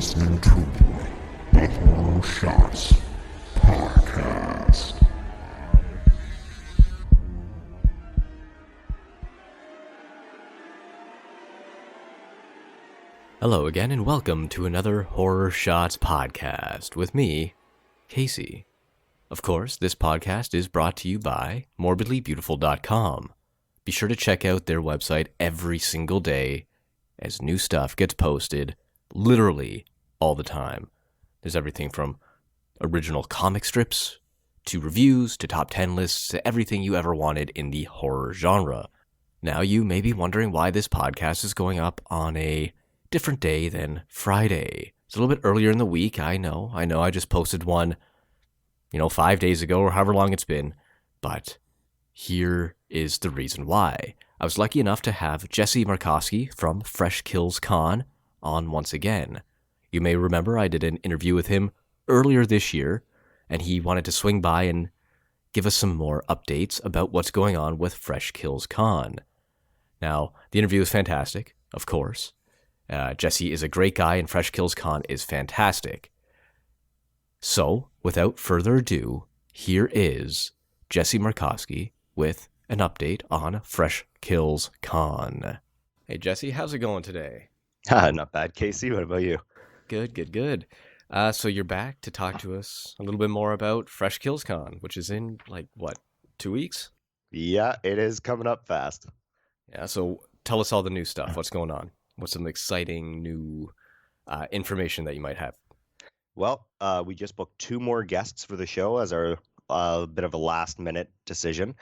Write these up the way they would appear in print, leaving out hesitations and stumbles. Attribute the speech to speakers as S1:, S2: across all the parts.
S1: listening to the Horror Shots Podcast.
S2: Hello again, and welcome to another Horror Shots Podcast with me, Casey. Of course, this podcast is brought to you by morbidlybeautiful.com. Be sure to check out their website every single day as new stuff gets posted literally all the time. There's everything from original comic strips to reviews to top 10 lists to everything you ever wanted in the horror genre. Now you may be wondering why this podcast is going up on a different day than Friday. It's a little bit earlier in the week. I know. I just posted one, 5 days ago or however long it's been. But here is the reason why. I was lucky enough to have Jesse Markowski from Fresh Kills Con on once again. You may remember I did an interview with him earlier this year, and he wanted to swing by and give us some more updates about what's going on with Fresh Kills Con. Now, the interview is fantastic, of course. Jesse is a great guy, and Fresh Kills Con is fantastic. So, without further ado, here is Jesse Markowski with an update on Fresh Kills Con. Hey, Jesse, how's it going today?
S3: Not bad, Casey. What about you?
S2: Good. So you're back to talk to us a little bit more about Fresh Kills Con, which is in, 2 weeks?
S3: Yeah, it is coming up fast.
S2: Yeah, so tell us all the new stuff. What's going on? What's some exciting new information that you might have?
S3: Well, we just booked 2 more guests for the show as our bit of a last-minute decision.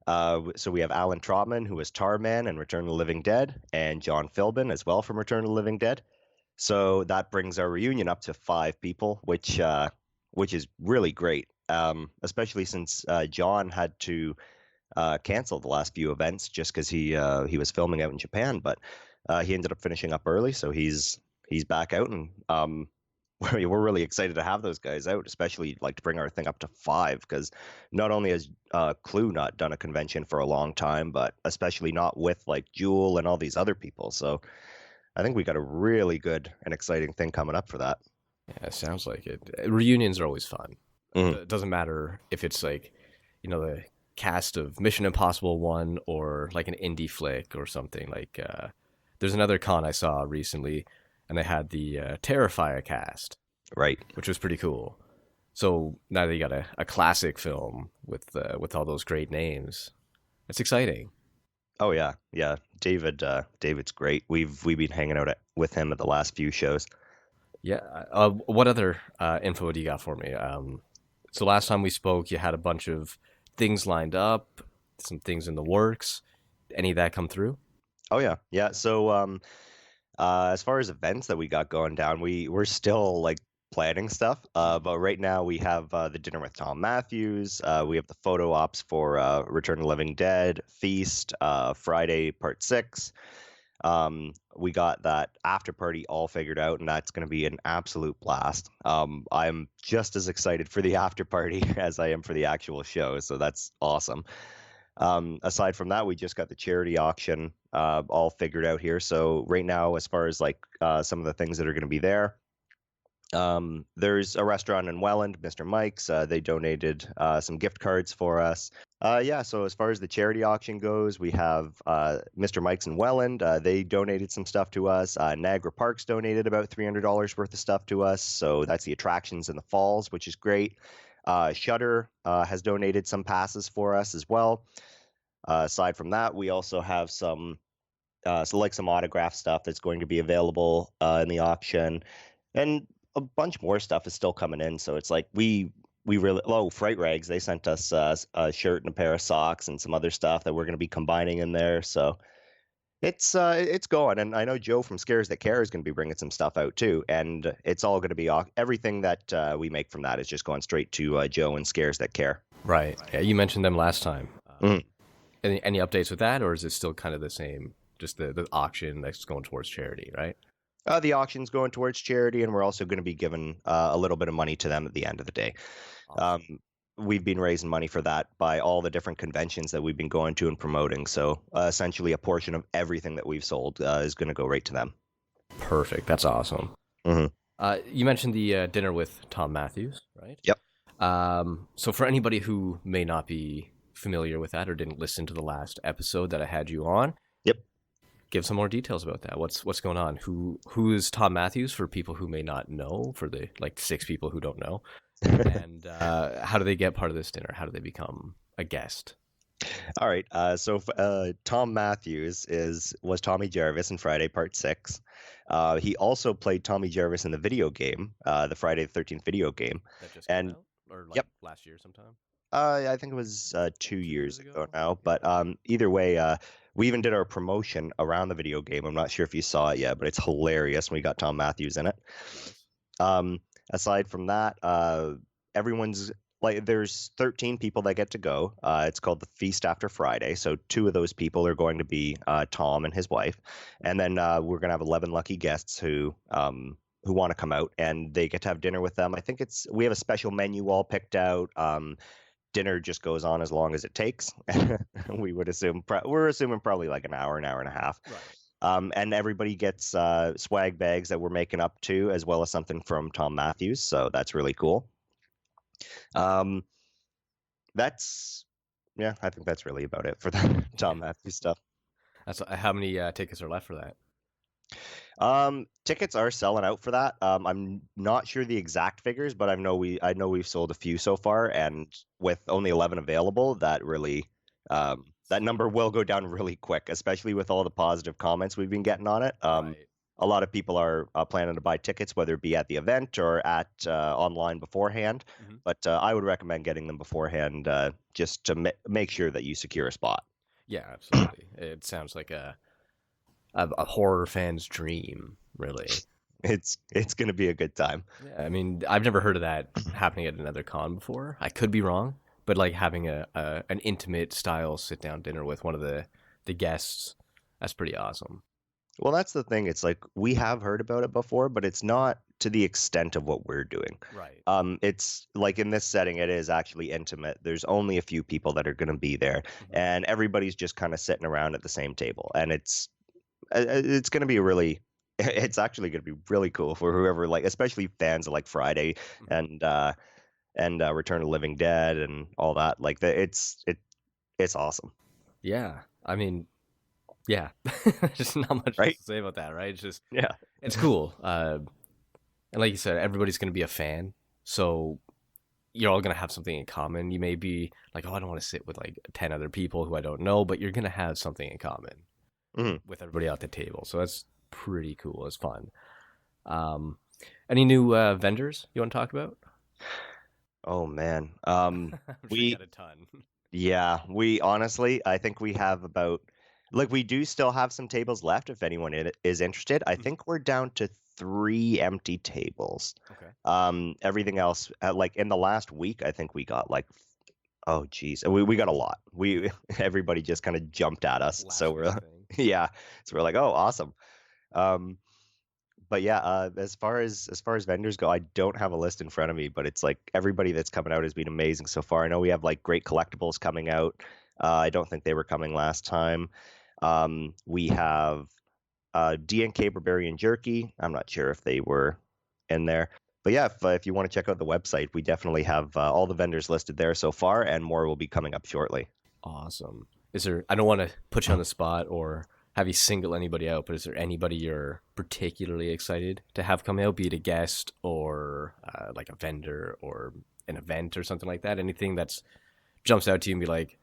S3: So we have Alan Trotman, who is Tarman and Return of the Living Dead, and John Philbin as well from Return of the Living Dead. So that brings our reunion up to 5 people, which is really great, especially since John had to cancel the last few events just because he was filming out in Japan, but he ended up finishing up early, so he's back out, and we're really excited to have those guys out, especially to bring our thing up to 5, because not only has Clue not done a convention for a long time, but especially not with Jewel and all these other people. So I think we got a really good and exciting thing coming up for that.
S2: Yeah, it sounds like it. Reunions are always fun.
S3: Mm-hmm.
S2: It doesn't matter if it's the cast of Mission Impossible 1 or an indie flick or something. There's another con I saw recently, and they had the Terrifier cast,
S3: right,
S2: which was pretty cool. So now that you got a classic film with all those great names, it's exciting.
S3: Oh yeah. David's great. We've been hanging out with him at the last few shows.
S2: Yeah. What other info do you got for me? So last time we spoke, you had a bunch of things lined up, some things in the works. Any of that come through?
S3: Oh yeah. So as far as events that we got going down, we're still planning stuff. But right now we have the dinner with Tom Matthews. We have the photo ops for Return of the Living Dead, Feast, Friday Part 6. We got that after party all figured out, and that's going to be an absolute blast. I'm just as excited for the after party as I am for the actual show, so that's awesome. Aside from that, we just got the charity auction all figured out here. So right now, as far as some of the things that are going to be there, there's a restaurant in Welland, Mr. Mike's. They donated some gift cards for us. So as far as the charity auction goes, we have Mr. Mike's in Welland. They donated some stuff to us. Niagara Parks donated about $300 worth of stuff to us. So that's the attractions in the falls, which is great. Shudder has donated some passes for us as well. Aside from that, we also have some autograph stuff that's going to be available in the auction, and a bunch more stuff is still coming in. So it's we really Fright Rags, they sent us a shirt and a pair of socks and some other stuff that we're going to be combining in there. So it's going, and I know Joe from Scares That Care is going to be bringing some stuff out too, and it's all going to be everything that we make from that is just going straight to Joe and Scares That Care.
S2: Right. Yeah, you mentioned them last time.
S3: Mhm.
S2: Any updates with that, or is it still kind of the same? Just the auction that's going towards charity, right?
S3: The auction's going towards charity, and we're also going to be giving a little bit of money to them at the end of the day. Awesome. We've been raising money for that by all the different conventions that we've been going to and promoting. So essentially a portion of everything that we've sold is going to go right to them.
S2: Perfect. That's awesome.
S3: Mm-hmm.
S2: You mentioned the dinner with Tom Matthews, right?
S3: Yep.
S2: So for anybody who may not be familiar with that or didn't listen to the last episode that I had you on,
S3: Yep.
S2: give some more details about that. What's going on? Who is Tom Matthews for people who may not know? For the like 6 people who don't know, and how do they get part of this dinner? How do they become a guest?
S3: All right. Tom Matthews was Tommy Jarvis in Friday Part 6. He also played Tommy Jarvis in the video game, the Friday the 13th video game.
S2: That just came
S3: And
S2: out, or like
S3: yep,
S2: last year sometime?
S3: I think it was 2 years
S2: 2 years
S3: ago
S2: ago.
S3: now. But either way, we even did our promotion around the video game. I'm not sure if you saw it yet, but it's hilarious. We got Tom Matthews in it.
S2: Nice.
S3: Um, Aside from that, everyone's like there's 13 people that get to go. It's called the Feast After Friday. So 2 of those people are going to be Tom and his wife, and then we're gonna have 11 lucky guests who want to come out and they get to have dinner with them. I think we have a special menu all picked out. Dinner just goes on as long as it takes. We would assume we're assuming probably like an hour and a half.
S2: Right.
S3: And everybody gets swag bags that we're making up to, as well as something from Tom Matthews. So that's really cool. Um, that's yeah, I think that's really about it for the Tom Matthews stuff.
S2: That's how many tickets are left for that?
S3: Tickets are selling out for that. I'm not sure the exact figures, but I know we've sold a few so far, and with only 11 available, that number will go down really quick, especially with all the positive comments we've been getting on it.
S2: Right.
S3: A lot of people are planning to buy tickets, whether it be at the event or at online beforehand.
S2: Mhm.
S3: But I would recommend getting them beforehand, just to make sure that you secure a spot.
S2: Yeah, absolutely. It sounds like a horror fan's dream, really.
S3: It's going to be a good time.
S2: Yeah, I mean, I've never heard of that happening at another con before. I could be wrong, but like having an intimate style sit down dinner with one of the guests, that's pretty awesome.
S3: Well, that's the thing. It's like we have heard about it before, but it's not to the extent of what we're doing.
S2: Right.
S3: It's like in this setting, it is actually intimate. There's only a few people that are going to be there,
S2: Mhm.
S3: and everybody's just kind of sitting around at the same table, and it's going to be really. It's actually going to be really cool for whoever like, especially fans of like Friday
S2: Mhm.
S3: and Return of the Living Dead and all that. Like it's awesome,
S2: Yeah. I mean, yeah. Just not much else
S3: right?
S2: to say about that, right?
S3: Yeah.
S2: It's cool. And like you said, everybody's going to be a fan. So you're all going to have something in common. You may be like, oh, I don't want to sit with like 10 other people who I don't know, but you're going to have something in common
S3: Mhm.
S2: with everybody at the table. So that's pretty cool. It's fun. Um, any new vendors you want to talk about?
S3: Oh man.
S2: I'm sure you
S3: We
S2: got a ton.
S3: Yeah, we honestly, I think we have about like we do still have some tables left if anyone is interested. I
S2: Mhm.
S3: think we're down to 3 empty tables.
S2: Okay.
S3: Everything else, like in the last week, I think we got like, oh geez, we got a lot. We everybody just kind of jumped at us, so
S2: Last
S3: we're
S2: minute thing.
S3: yeah, so we're like, oh, awesome. Um, but yeah, as far as vendors go, I don't have a list in front of me, but it's like everybody that's coming out has been amazing so far. I know we have like great collectibles coming out. I don't think they were coming last time. We have DNK Barbarian Jerky. I'm not sure if they were in there, but yeah, if you want to check out the website, we definitely have all the vendors listed there so far, and more will be coming up shortly.
S2: Awesome. Is there, I don't want to put you on the spot or have you single anybody out, but is there anybody you're particularly excited to have come out, be it a guest or like a vendor or an event or something like that? Anything that's jumps out to you and be like,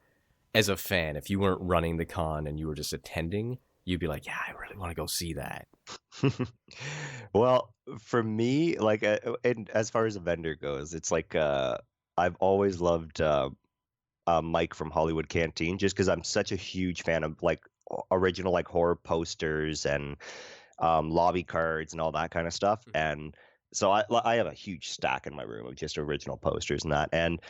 S2: as a fan, if you weren't running the con and you were just attending, you'd be like, yeah, I really want to go see that.
S3: Well, for me, like, and as far as a vendor goes, it's like I've always loved Mike from Hollywood Canteen, just because I'm such a huge fan of like original like horror posters and lobby cards and all that kind of stuff.
S2: Mhm.
S3: And so I have a huge stack in my room of just original posters and that. And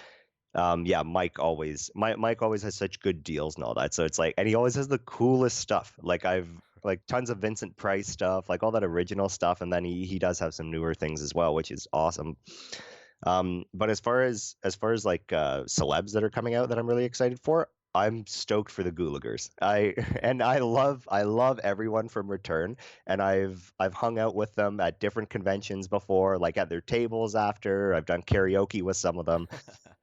S3: yeah, Mike always has such good deals and all that. So it's like, and he always has the coolest stuff. Like I've like tons of Vincent Price stuff, like all that original stuff, and then he does have some newer things as well, which is awesome. But as far as like celebs that are coming out that I'm really excited for, I'm stoked for the Gulaggers. I love everyone from Return, and I've hung out with them at different conventions before, like at their tables after. I've done karaoke with some of them.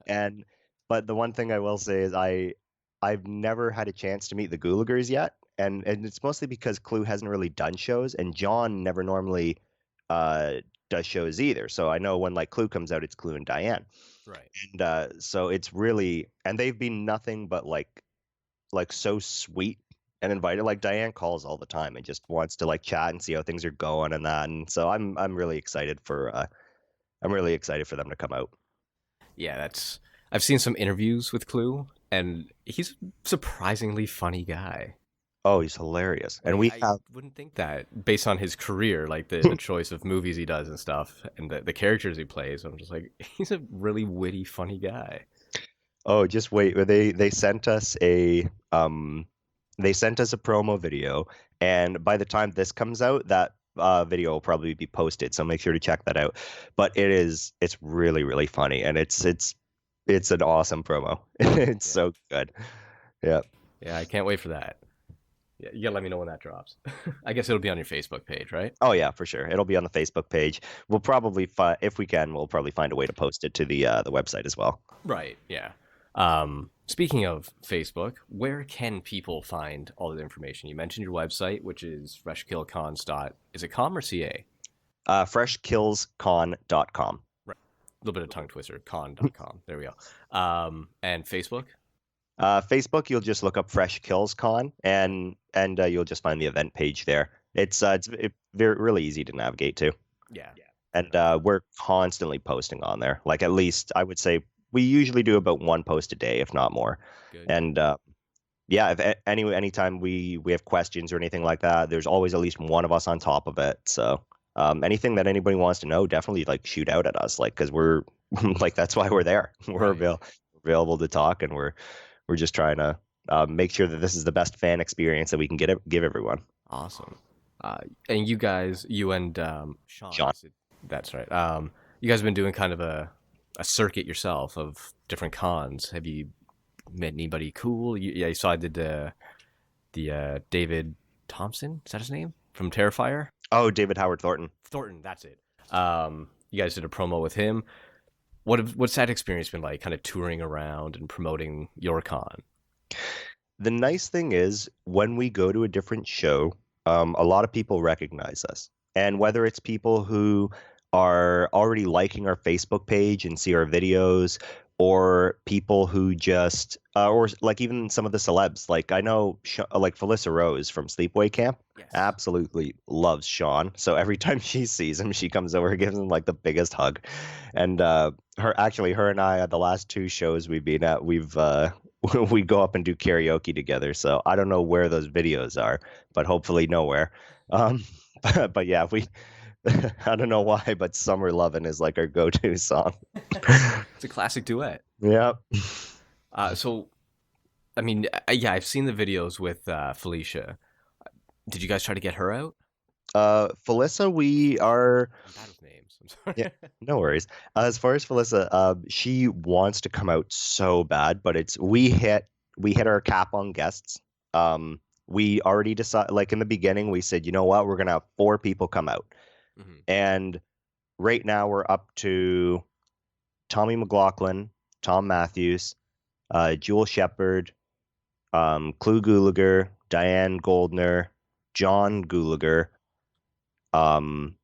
S3: And but the one thing I will say is I've never had a chance to meet the Gulaggers yet, and it's mostly because Clue hasn't really done shows, and John never normally uh does shows either. So I know when like Clue comes out, it's Clue and Diane.
S2: Right.
S3: And so it's really, and they've been nothing but like so sweet and invited. Like Diane calls all the time and just wants to like chat and see how things are going and that. And so I'm really excited for them to come out.
S2: Yeah, that's. I've seen some interviews with Clue, and he's a surprisingly funny guy.
S3: Oh, he's hilarious. And
S2: Like
S3: we
S2: I
S3: have
S2: wouldn't think that based on his career, like the choice of movies he does and stuff, and the characters he plays. I'm just like, he's a really witty, funny guy.
S3: Oh, just wait. They sent us a promo video, and by the time this comes out, that video will probably be posted. So make sure to check that out. But it's really really funny, and it's an awesome promo. It's
S2: Yeah,
S3: so good. Yeah.
S2: yeah, I can't wait for that. Yeah, you gotta let me know when that drops. I guess it'll be on your Facebook page, right?
S3: Oh yeah, for sure. It'll be on the Facebook page. We'll probably if we can, we'll probably find a way to post it to the website as well.
S2: Right. Yeah. Speaking of Facebook, where can people find all the information? You mentioned your website, which is freshkillcons. Is it com or ca?
S3: Freshkillscon.com.
S2: Right. A little bit of tongue twister. Con.com. There we go. And Facebook.
S3: Facebook, you'll just look up Fresh Kills Con, and you'll just find the event page there. It's very really easy to navigate to,
S2: Yeah.
S3: and we're constantly posting on there. Like at least I would say we usually do about one post a day, if not more.
S2: Good.
S3: And yeah, if anytime we have questions or anything like that, there's always at least one of us on top of it. So anything that anybody wants to know, definitely like shoot out at us, like because we're like that's why we're there. We're
S2: Right.
S3: available to talk, and we're just trying to make sure that this is the best fan experience that we can give everyone.
S2: Awesome. And you guys, you and Sean.
S3: Sean.
S2: That's right. You guys have been doing kind of a circuit yourself of different cons. Have you met anybody cool? Yeah, you saw I did the David Thompson. Is that his name from Terrifier?
S3: Oh, David Howard Thornton.
S2: Thornton. That's it. You guys did a promo with him. What's that experience been like? Kind of touring around and promoting your con.
S3: The nice thing is when we go to a different show, a lot of people recognize us. And whether it's people who are already liking our Facebook page and see our videos, or people who just, or like even some of the celebs, like I know, like Felissa Rose from Sleepaway Camp,
S2: Yes.
S3: absolutely loves Sean. So every time she sees him, she comes over and gives him like the biggest hug. And her and I at the last two shows we've been at, we go up and do karaoke together. So I don't know where those videos are, but hopefully nowhere. Um, but yeah, I don't know why, but Summer Lovin' is like our go-to song.
S2: It's a classic duet.
S3: Yeah.
S2: So, I mean, yeah, I've seen the videos with Felicia. Did you guys try to get her out?
S3: Felissa, we are.
S2: I'm bad with names. I'm sorry.
S3: Yeah, no worries. As far as Felissa, she wants to come out so bad, but we hit our cap on guests. We already decided, like in the beginning, we said, you know what, we're gonna have 4 people come out,
S2: Mhm.
S3: and right now we're up to Tommy McLaughlin, Tom Matthews, Jewel Shepard, Clue Gulager, Diane Goldner, John Gulager, um,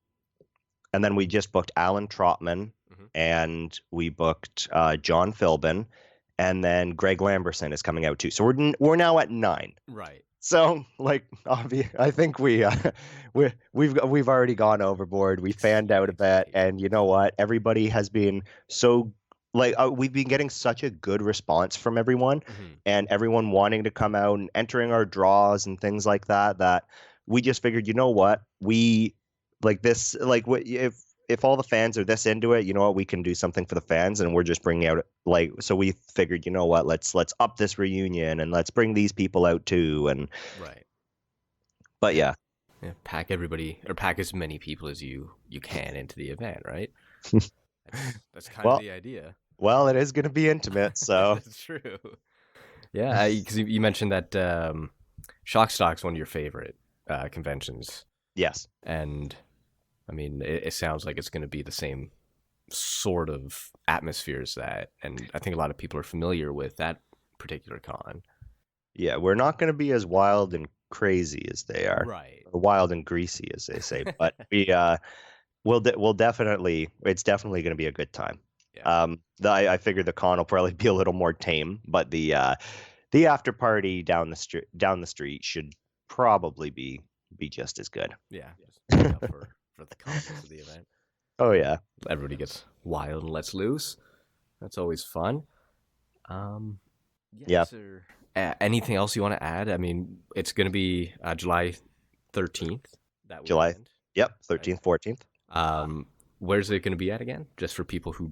S3: and then we just booked Alan Trotman,
S2: Mhm.
S3: and we booked John Philbin, and then Greg Lamberson is coming out too. So we're now at 9.
S2: Right.
S3: So like, I think we've already gone overboard. We fanned out a bit, and you know what? Everybody has been so like we've been getting such a good response from everyone,
S2: Mhm.
S3: and everyone wanting to come out and entering our draws and things like that. That we just figured, you know what? We like this. Like, what if all the fans are this into it? You know what? We can do something for the fans, and we're just bringing out like. So we figured, you know what? Let's up this reunion, and let's bring these people out too. And
S2: Right.
S3: but yeah.
S2: Yeah, pack everybody or pack as many people as you can into the event, right? That's kind of
S3: Well,
S2: the idea.
S3: well, it is going to be intimate, so
S2: That's true. Yeah, because you mentioned that Shock Stock's one of your favorite conventions,
S3: Yes.
S2: and I mean, it sounds like it's going to be the same sort of atmosphere as that, and I think a lot of people are familiar with that particular con.
S3: Yeah, we're not going to be as wild and crazy as they are,
S2: Right.
S3: or wild and greasy as they say, but we'll definitely, it's definitely going to be a good time.
S2: Yeah.
S3: I figure the con will probably be a little more tame, but the after party down the street should probably be just as good.
S2: Yeah. Just make up for the calmness of the event.
S3: Oh yeah.
S2: Everybody gets wild and lets loose. That's always fun. Yeah.
S3: Yeah.
S2: Is there anything else you want to add? I mean, it's going to be July 13th that
S3: July.
S2: weekend.
S3: Yep.
S2: Right.
S3: 13th, 14th.
S2: Where's it going to be at again? Just for people who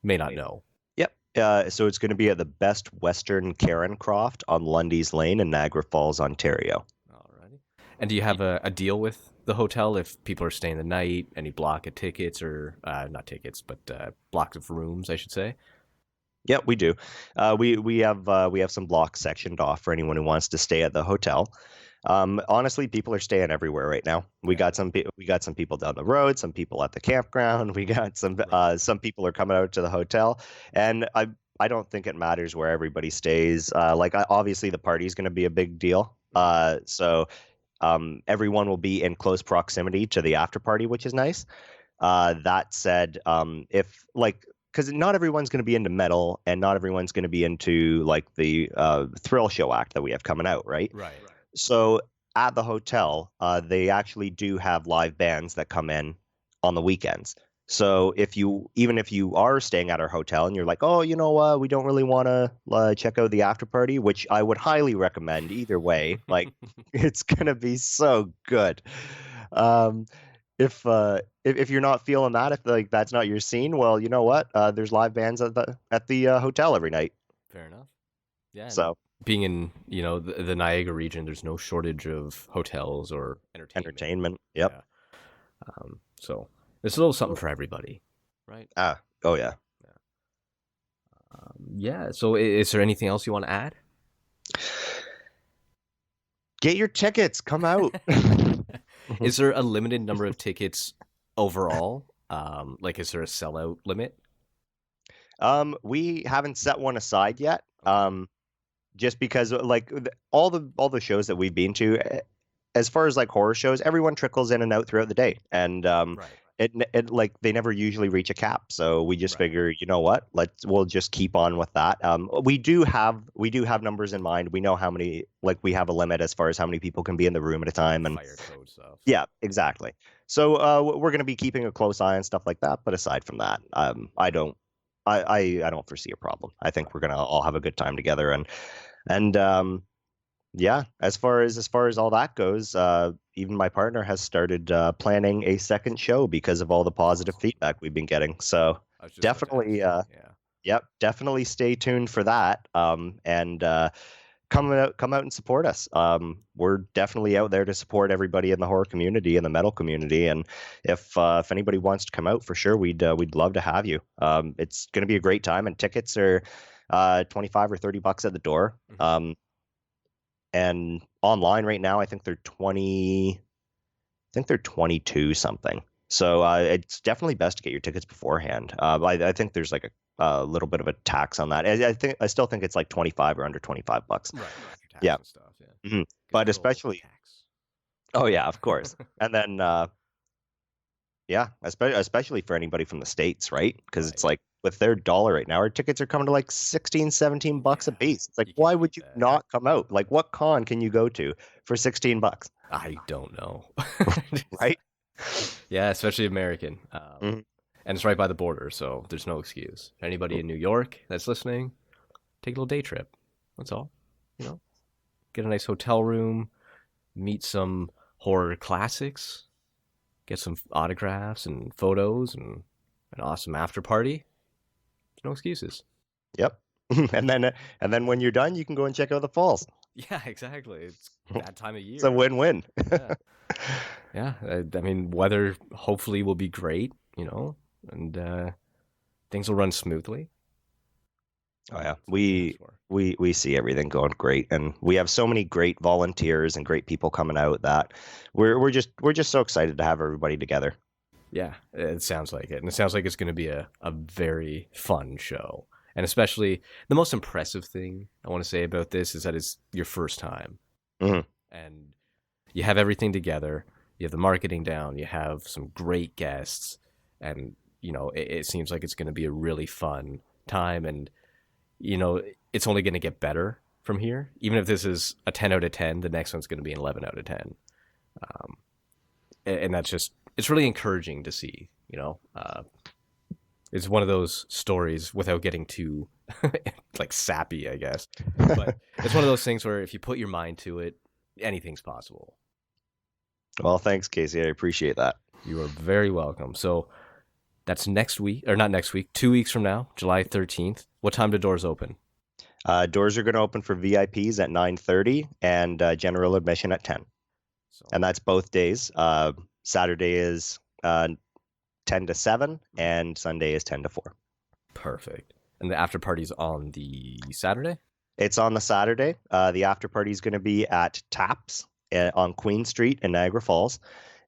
S2: may not know.
S3: Yep. So it's going to be at the Best Western Karen Croft on Lundy's Lane in Niagara Falls, Ontario.
S2: Alrighty. And do you have a deal with the hotel if people are staying the night? Any block of tickets or not tickets, but blocks of rooms, I should say.
S3: Yep, we do. We have some blocks sectioned off for anyone who wants to stay at the hotel. Honestly, people are staying everywhere right now. We got some people down the road, some people at the campground. We got some people are coming out to the hotel, and I don't think it matters where everybody stays. Obviously the party is going to be a big deal. So everyone will be in close proximity to the after party, which is nice. That said, if like because not everyone's going to be into metal and not everyone's going to be into like the thrill show act that we have coming out, right?
S2: Right.
S3: So at the hotel, they actually do have live bands that come in on the weekends. So even if you are staying at our hotel and you're like, oh, we don't really want to check out the after party, which I would highly recommend either way. Like, it's gonna be so good. Um, if you're not feeling that, if like that's not your scene, well, you know what? There's live bands at the hotel every night.
S2: Fair enough. Yeah. And
S3: So
S2: being in the Niagara region, there's no shortage of hotels or
S3: entertainment. Yep.
S2: Yeah. So it's a little something for everybody, right?
S3: Oh yeah.
S2: Yeah. So is there anything else you want to add?
S3: Get your tickets. Come out.
S2: Is there a limited number of tickets overall? Like, is there a sellout limit?
S3: We haven't set one aside yet. Just because like all the shows that we've been to, as far as like horror shows, everyone trickles in and out throughout the day, and
S2: Right.
S3: it like they never usually reach a cap. So we just
S2: Right.
S3: figure, you know what? We'll just keep on with that. We do have numbers in mind. We know how many, like we have a limit as far as how many people can be in the room at a time, and
S2: Fire code stuff.
S3: yeah, exactly. So we're going to be keeping a close eye on stuff like that. But aside from that, I don't foresee a problem. I think we're gonna all have a good time together, and yeah, as far as all that goes, even my partner has started planning a second show because of all the positive feedback we've been getting. So
S2: I was just about to
S3: definitely,
S2: ask you. Yeah.
S3: yep, definitely stay tuned for that. And come out and support us. We're definitely out there to support everybody in the horror community and the metal community. And if anybody wants to come out, for sure, we'd love to have you. It's going to be a great time, and tickets are $25 or $30 at the door.
S2: Mm-hmm.
S3: And online right now, I think they're 20. I think they're 22 something. So it's definitely best to get your tickets beforehand. I think there's like a little bit of a tax on that. I still think it's like 25 or under $25.
S2: Right. Tax
S3: Yeah.
S2: and stuff. Yeah.
S3: Mhm.
S2: Good
S3: But
S2: old
S3: especially,
S2: tax.
S3: oh yeah, of course. And then yeah, especially for anybody from the States, right? Because it's
S2: Right.
S3: like with their dollar right now, our tickets are coming to like 16, $17 a
S2: Yeah,
S3: piece. It's like,
S2: you can't
S3: why would
S2: beat
S3: you
S2: that.
S3: not come out? Like, what con can you go to for $16?
S2: I don't know.
S3: Right?
S2: Yeah, especially American.
S3: Mhm.
S2: And it's right by the border, so there's no excuse. Anybody in New York that's listening, take a little day trip. That's all. Get a nice hotel room, meet some horror classics, get some autographs and photos, and an awesome after party. There's no excuses.
S3: Yep. And then when you're done, you can go and check out the falls.
S2: Yeah, exactly. It's that time of year.
S3: It's a win-win.
S2: Yeah. Yeah. I mean, weather hopefully will be great, and things will run smoothly.
S3: Oh yeah,
S2: That's what it stands for.
S3: we see everything going great, and we have so many great volunteers and great people coming out that we're just so excited to have everybody together.
S2: Yeah, it sounds like it. And it sounds like it's going to be a very fun show. And especially the most impressive thing I want to say about this is that it's your first time.
S3: Hmm.
S2: And you have everything together. You have the marketing down. You have some great guests. And, it seems like it's going to be a really fun time. And, it's only going to get better from here. Even if this is a 10 out of 10, the next one's going to be an 11 out of 10. And that's just, it's really encouraging to see, it's one of those stories without getting too like sappy, I guess. But it's one of those things where if you put your mind to it, anything's possible.
S3: Well, thanks, Casey. I appreciate that.
S2: You are very welcome. So that's next week, or not next week, 2 weeks from now, July 13th. What time do doors open?
S3: Doors are going to open for VIPs at 9:30 and general admission at 10.
S2: So,
S3: And that's both days. Saturday is 10 to 7, and Sunday is 10 to 4.
S2: perfect. And the after party's on the Saturday?
S3: It's on the Saturday. The after party is going to be at Taps on Queen Street in Niagara Falls.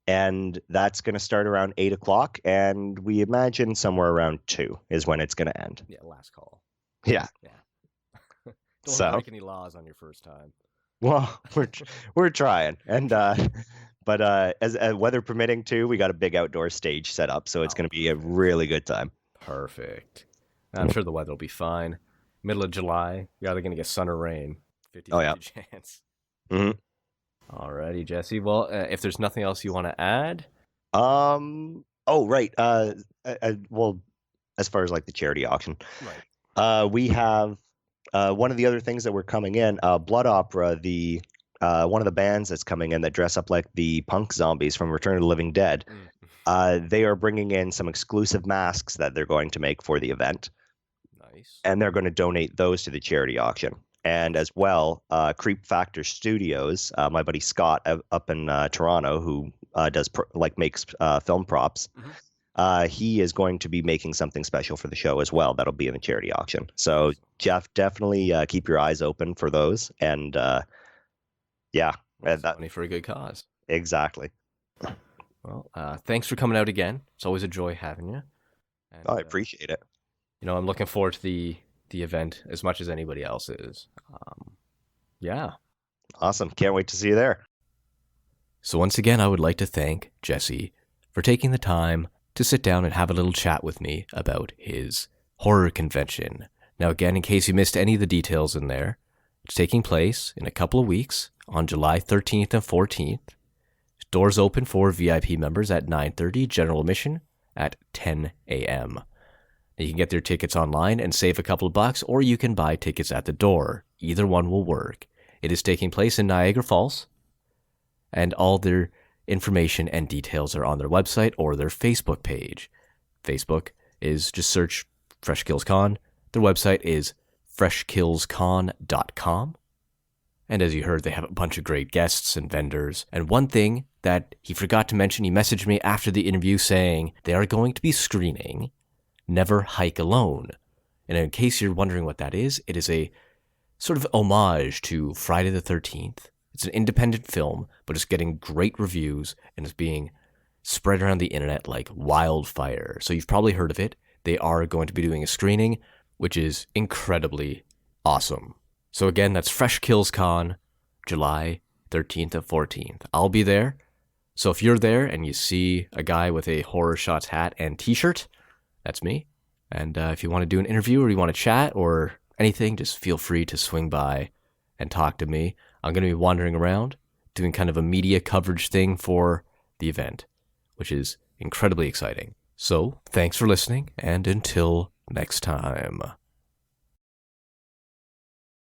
S3: And that's going to start around 8 o'clock. And we imagine somewhere around 2 is when it's going to end.
S2: Yeah, last call.
S3: Yeah.
S2: Don't
S3: So-
S2: break any laws on your first time.
S3: Well, we're trying. And but as weather permitting too, we got a big outdoor stage set up. So it's
S2: Oh,
S3: going to be a really good time.
S2: Perfect. I'm sure the weather will be fine. Middle of July, you're either going to get sun or rain. 50
S3: Oh, yeah.
S2: chance.
S3: Mhm.
S2: Alrighty, Jesse. Well, if there's nothing else you want to add,
S3: Oh, right. Well, as far as like the charity auction,
S2: right.
S3: we have one of the other things that were coming in, Blood Opera, the one of the bands that's coming in that dress up like the punk zombies from Return of the Living Dead. They are bringing in some exclusive masks that they're going to make for the event,
S2: Nice.
S3: and they're going to donate those to the charity auction. And as well, Creep Factor Studios, my buddy Scott up in Toronto, who makes film props. He is going to be making something special for the show as well. That'll be in the charity auction. So Jeff, definitely keep your eyes open for those. And yeah,
S2: That's
S3: that
S2: money for a good cause.
S3: exactly.
S2: Well, thanks for coming out again. It's always a joy having you. And,
S3: I appreciate it.
S2: I'm looking forward to the event as much as anybody else is. Yeah.
S3: Awesome. Can't wait to see you there.
S2: So once again, I would like to thank Jesse for taking the time to sit down and have a little chat with me about his horror convention. Now, again, in case you missed any of the details in there, it's taking place in a couple of weeks on July 13th and 14th. Doors open for VIP members at 9:30, general admission at 10 a.m. You can get their tickets online and save a couple of bucks, or you can buy tickets at the door. Either one will work. It is taking place in Niagara Falls, and all their information and details are on their website or their Facebook page. Facebook is just search Fresh Kills Con. Their website is freshkillscon.com. And as you heard, they have a bunch of great guests and vendors. And one thing that he forgot to mention, he messaged me after the interview saying they are going to be screening Never Hike Alone. And in case you're wondering what that is, it is a sort of homage to Friday the 13th. It's an independent film, but it's getting great reviews and it's being spread around the internet like wildfire. So you've probably heard of it. They are going to be doing a screening, which is incredibly awesome. So again, that's Fresh Kills Con, July 13th and 14th. I'll be there. So if you're there and you see a guy with a Horror Shots hat and t-shirt, that's me. And if you want to do an interview or you want to chat or anything, just feel free to swing by and talk to me. I'm going to be wandering around doing kind of a media coverage thing for the event, which is incredibly exciting. So thanks for listening, and until next time.